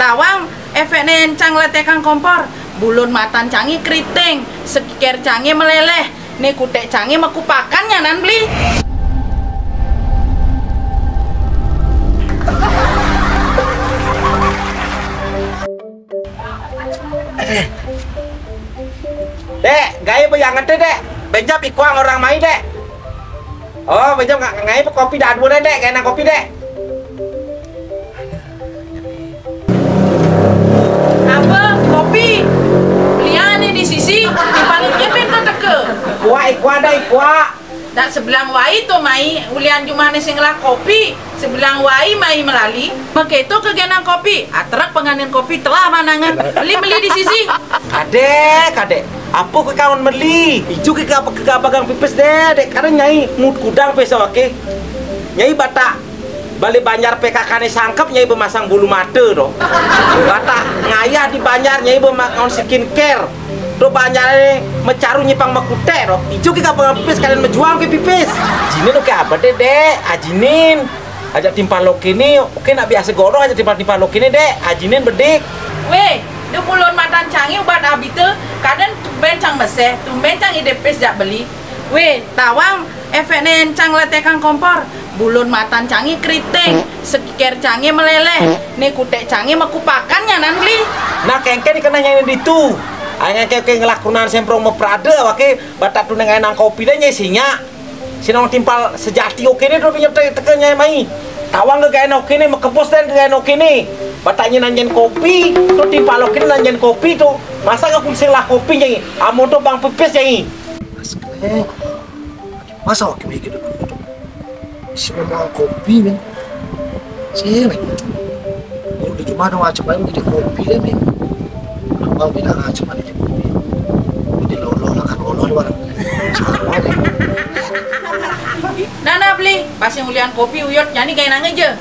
tawang efeknya encang letekan kompor, bulun matan canggih keriting, sekiker canggih meleleh, nih kutek canggih mekupakannya nan beli. Dek, gaya bayangan deh, dek. Benjam ikuang orang main, dek. Oh, benjam nggak ngaya kopi dah dulu, dek. Gaya kopi, dek. Apa? Kopi? Belian di sisi, di palingnya pintar teke. Ikua dah, ikua. Dan sebelang wai tu mai ulian jumane singlah kopi, sebelang wai mai melali. Begitu kegiatan kopi, atrak penganen kopi telah manangan. Beli di sisi. Kadek. Apa ke kawan beli? Ijo ke bagang pipis dek. Karena nyai mut kudang peso oke. Nyai bata balik Banjar PKK ne sangkep nyai bemasang bulu mata do. Bata ngayah di Banjar nyai bemakon skincare. Do Banjar ne mecaru nyipang makute do. Ijo ke bagang pipis kalian menjuang ke pipis. Jinin oke apa dek? Ajinin. Ajak timpal lo kini, oke nak biasa gorong aja timpal lo kini dek. Ajinin bedik. Weh, dia pulun matan canggih ubat abite, kadang tumben cang meseh, tumben cang idepes jak beli. Weh, tawang efeknya encang letekan kompor, bulun matan canggih keriting, sekiker canggih meleleh, nih kutek canggih mekupakannya nan beli. Nah kengke dikena yang itu. Ayah kengke ngelakunan sempro meprada, oke, batak tu nang kopi deh nyesinya. Sinong timpal sejati oke nih, dulu pinjam tekannya mai. Tawang ke gaya oke nih, mekepos dan ke gaya oke nih. Bataknya nanjen kopi, tuh timpal oke nanjen kopi tuh. Masa nggak kuncing lah kopi nyai? Amun tuh bang pipis nyai. Masa oke begitu? Si mau kopi men, sih men. Udah cuma dong macam mana jadi kopi deh men. Mau bilang macam mana jadi kopi? Jadi lolo lah kan lolo di mana? Sekarang ada. Nana beli, pas yang ulian kopi uyot, jadi kayak nang aja.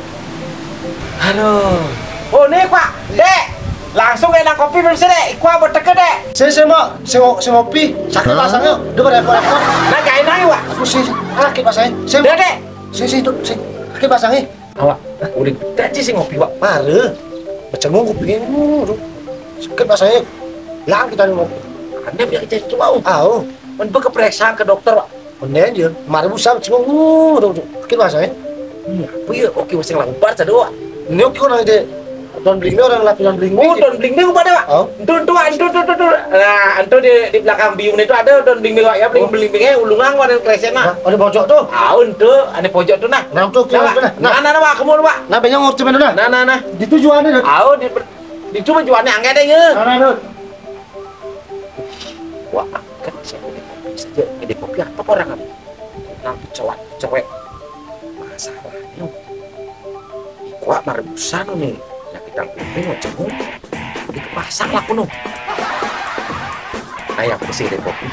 Aduh. Oh nih pak, dek. Langsung kayak kopi belum sih dek? Iku apa teke dek? Saya mau ngopi. Sakit pasangnya, udah repot-repot. Nah kayak nang pak. Aku sih sakit pasangnya. Udah dek. Sih sakit pasangnya. Awak, udah tadi sih ngopi pak. Mare, bercengung kupingnya dulu. Sakit pasangnya. Lang kita ngopi. Anda biar jadi tuh mau. Ah, Untuk keperiksa ke dokter pak. bener aja. Mare busa bercengung dulu. Sakit pasangnya. Iya, oke masih langbar sadoa. Ini oke orang ide. Don bling orang lah don bling. Oh, don bling bling pada pak. Oh. Itu. Nah, itu di belakang biung itu ada don bling bling ya, bling-blingnya ulungan warna kresena. Ada pojok tuh. Ah, itu, ada pojok tuh nah. Nah tuh kira Nah, pak, kamu pak. Nah, banyak ngopi mana dah? Nah. Di tujuannya dah. Ah, di cuma jualnya angkat deh ya. Nah. Wah, kan saya udah kopi saja. Ide kopi apa orang kan? Nanti cewek. Masalahnya, kuat marebusan nih. Yang kita pilih macam itu. Dipasang lah kuno. Ayah bersih deh kopi.